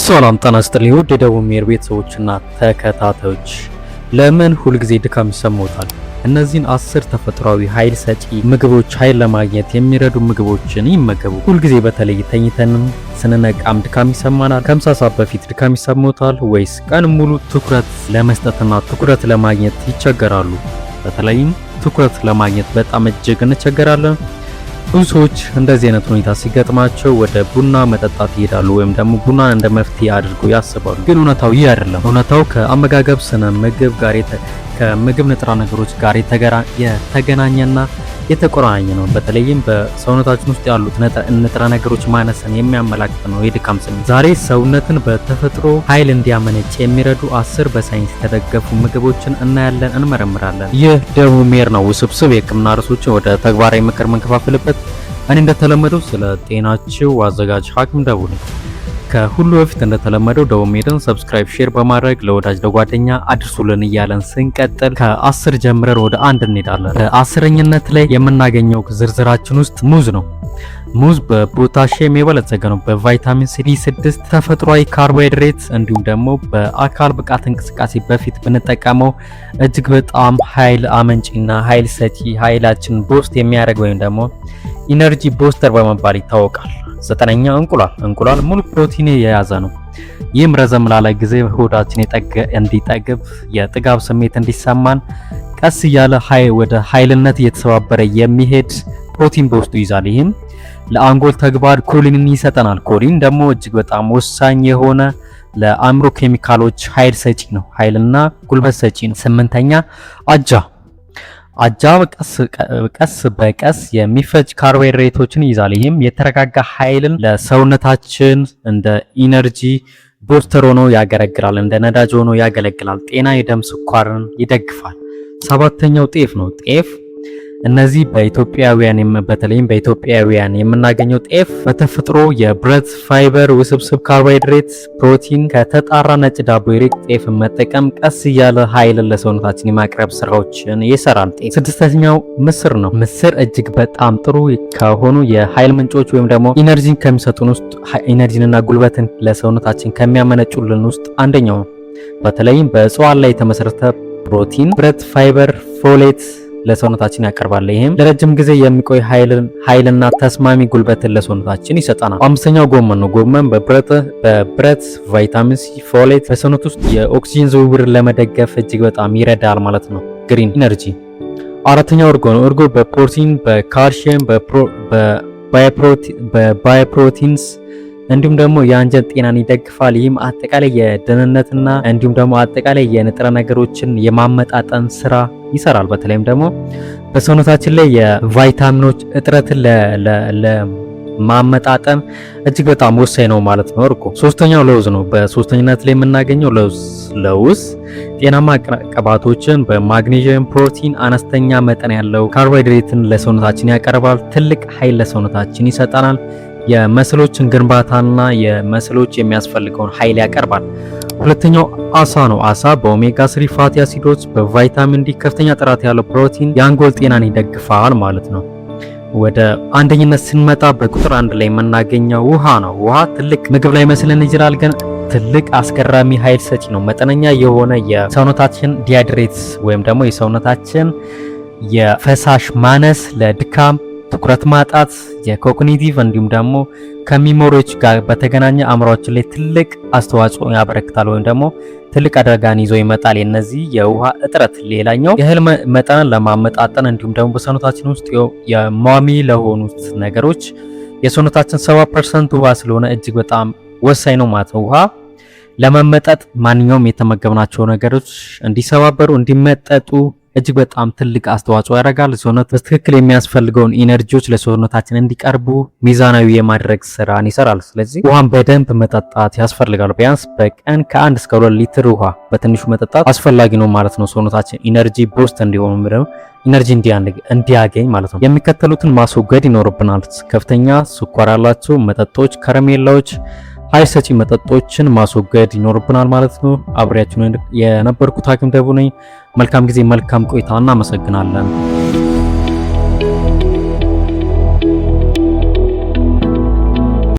ሰላም ጤና ይስጥልኝ ውድ የደቡብ ሜር ቤተሰቦችና ተከታታዮች፣ ለምን ሁልጊዜ ድካም ይሰማዎታል? እነዚህን 10 ተፈጥሯዊ ኃይል ሰጪ ምግቦች ኃይል ለማግኘት የሚረዱ ምግቦችን ይመገቡ። ሁልጊዜ በተለይ ተኝተንም ስንነቃም ድካም ይሰማናል። ከምሳ ሰዓት በፊት ድካም ይሰማዎታል ወይስ ቀን ሙሉ ትኩረት ለመስጠትና ትኩረት ለማግኘት ይቸገራሉ? በተለይም ትኩረት ለማግኘት በጣም እጅግ እንቸገራለን። ብዙ ሰዎች እንደዚህ አይነት ሁኔታ ሲገጥማቸው ወደ ቡና መጠጣት ይሄዳሉ ወይም ደግሞ ቡናን እንደ መፍትሄ አድርገው ያስባሉ። ግን እውነታው ይህ አይደለም። እውነታው ከአመጋገብ ስነ ምግብ ጋር ከምግብ ንጥረ ነገሮች ጋር የተገናኘና የተቆራኘ ነው። በተለይም በሰውነታችን ውስጥ ያሉት ንጥረ ነገሮች ማነስን የሚያመላክት ነው የድካም ስሜት። ዛሬ ሰውነትን በተፈጥሮ ኃይል እንዲያመነጭ የሚረዱ 10 በሳይንስ የተደገፉ ምግቦችን እናያለን፣ እንመረምራለን። ይህ ደቡብ ሜር ነው። ውስብስብ የሕክምና ርዕሶችን ወደ ተግባራዊ ምክር የምንከፋፍልበት። እኔ እንደተለመደው ስለ ጤናችሁ አዘጋጅ ሐኪም ደቡ ነኝ። ከሁሉ በፊት እንደተለመደው ደቡብ ሜርን ሰብስክራይብ፣ ሼር በማድረግ ለወዳጅ ለጓደኛ አድርሱልን እያለን ስንቀጥል ከ10 ጀምረን ወደ 1 እንሄዳለን። በ10ኝነት ላይ የምናገኘው ዝርዝራችን ውስጥ ሙዝ ነው። ሙዝ በፖታሺየም የበለጸገ ነው። በቫይታሚን ሲ6፣ ተፈጥሯዊ ካርቦሃይድሬት እንዲሁም ደግሞ በአካል ብቃት እንቅስቃሴ በፊት ብንጠቀመው እጅግ በጣም ኃይል አመንጪና ኃይል ሰጪ ኃይላችን ቦስት የሚያደርግ ወይም ደግሞ ኢነርጂ ቦስተር በመባል ይታወቃል። 9ኛ እንቁላል ሙሉ ፕሮቲን የያዘ ነው። ይህም ረዘም ላለ ጊዜ ሆዳችን እንዲጠግብ የጥጋብ ስሜት እንዲሰማን ቀስ እያለ ወደ ኃይልነት እየተሰባበረ የሚሄድ ፕሮቲን በውስጡ ይዛል። ይህም ለአንጎል ተግባር ኮሊንን ይሰጠናል። ኮሊን ደግሞ እጅግ በጣም ወሳኝ የሆነ ለአእምሮ ኬሚካሎች ኃይል ሰጪ ነው። ኃይልና ጉልበት ሰጪ ነው። 8ኛ አጃ ቀስ በቀስ የሚፈጭ ካርቦሃይድሬቶችን ይዛል። ይህም የተረጋጋ ኃይልን ለሰውነታችን እንደ ኢነርጂ ቦስተር ሆኖ ያገለግላል፣ እንደ ነዳጅ ሆኖ ያገለግላል። ጤና የደም ስኳርን ይደግፋል። 7ኛው ጤፍ ነው። ጤፍ እነዚህ በተለይም በኢትዮጵያውያን የምናገኘው ጤፍ በተፈጥሮ የብረት፣ ፋይበር፣ ውስብስብ ካርቦሃይድሬት፣ ፕሮቲን ከተጣራ ነጭ ዳቦ ይልቅ ጤፍ መጠቀም ቀስ እያለ ኃይልን ለሰውነታችን የማቅረብ ስራዎችን ይሰራል። ጤፍ። 6ኛው ምስር ነው። ምስር እጅግ በጣም ጥሩ ከሆኑ የኃይል ምንጮች ወይም ደግሞ ኢነርጂን ከሚሰጡን ውስጥ ኢነርጂንና ጉልበትን ለሰውነታችን ከሚያመነጩልን ውስጥ አንደኛው ነው። በተለይም በእጽዋት ላይ የተመሰረተ ፕሮቲን፣ ብረት፣ ፋይበር፣ ፎሌት ለሰውነታችን ያቀርባል። ይሄም ለረጅም ጊዜ የሚቆይ ኃይልና ተስማሚ ጉልበትን ለሰውነታችን ይሰጠናል። 5ኛው ጎመን ነው። ጎመን በብረት፣ ቫይታሚን ሲ፣ ፎሌት በሰውነት ውስጥ የኦክሲጅን ዝውውርን ለመደገፍ እጅግ በጣም ይረዳል ማለት ነው። ግሪን ኢነርጂ። 4ኛው እርጎ ነው። እርጎ በፕሮቲን፣ በካልሲየም፣ በባዮፕሮቲንስ እንዲሁም ደግሞ የአንጀት ጤናን ይደግፋል። ይህም አጠቃላይ የደህንነትና እንዲሁም ደግሞ አጠቃላይ የንጥረ ነገሮችን የማመጣጠን ስራ ይሰራል። በተለይም ደግሞ በሰውነታችን ላይ የቫይታሚኖች እጥረትን ለማመጣጠን እጅግ በጣም ወሳኝ ነው ማለት ነው እርጎ። 3ኛው ለውዝ ነው። በ3ኝነት ላይ የምናገኘው ለውዝ ጤናማ ቅባቶችን በማግኔዥየም፣ ፕሮቲን፣ አነስተኛ መጠን ያለው ካርቦሃይድሬትን ለሰውነታችን ያቀርባል። ትልቅ ኃይል ለሰውነታችን ይሰጠናል። የመስሎችን ግንባታና የመስሎች የሚያስፈልገውን ኃይል ያቀርባል። 2ኛው አሳ ነው። አሳ በኦሜጋ 3 ፋቲ አሲዶች፣ በቫይታሚን ዲ፣ ከፍተኛ ጥራት ያለው ፕሮቲን የአንጎል ጤናን ይደግፋል ማለት ነው። ወደ አንደኝነት ስንመጣ በቁጥር 1 ላይ የምናገኘው ውሃ ነው። ውሃ ትልቅ ምግብ ላይ መስለን ይችላል፣ ግን ትልቅ አስገራሚ ኃይል ሰጪ ነው። መጠነኛ የሆነ የሰውነታችን ዲሃይድሬት ወይም ደግሞ የሰውነታችን የፈሳሽ ማነስ ለድካም፣ ትኩረት ማጣት፣ የኮግኒቲቭ እንዲሁም ደግሞ ከሚሞሪዎች ጋር በተገናኘ አእምሮአችን ላይ ትልቅ አስተዋጽኦ ያበረክታል ወይም ደግሞ ትልቅ አደጋን ይዞ ይመጣል። የነዚህ የውሃ እጥረት ሌላኛው የእህል መጠንን ለማመጣጠን እንዲሁም ደግሞ በሰውነታችን ውስጥ የሟሚ ለሆኑት ነገሮች የሰውነታችን 70% ውሃ ስለሆነ እጅግ በጣም ወሳኝ ነው ማለት ነው። ውሃ ለመመጠጥ ማንኛውም የተመገብናቸው ነገሮች እንዲሰባበሩ እንዲመጠጡ እጅግ በጣም ትልቅ አስተዋጽኦ ያደርጋል። ሰውነት በትክክል የሚያስፈልገውን ኢነርጂዎች ለሰውነታችን እንዲቀርቡ ሚዛናዊ የማድረግ ስራን ይሰራል። ስለዚህ ውሃን በደንብ መጠጣት ያስፈልጋል። ቢያንስ በቀን ከ1 እስከ 2 ሊትር ውሃ በትንሹ መጠጣት አስፈላጊ ነው ማለት ነው። ሰውነታችን ኢነርጂ ቦስት እንዲሆን ኢነርጂ እንዲያገኝ ማለት ነው። የሚከተሉትን ማስወገድ ይኖርብናል። ከፍተኛ ስኳር ያላቸው መጠጦች፣ ከረሜላዎች፣ ኃይል ሰጪ መጠጦችን ማስወገድ ይኖርብናል ማለት ነው። አብሬያችሁ የነበርኩት ሐኪም ደቡ ነኝ። መልካም ጊዜ፣ መልካም ቆይታ። እናመሰግናለን።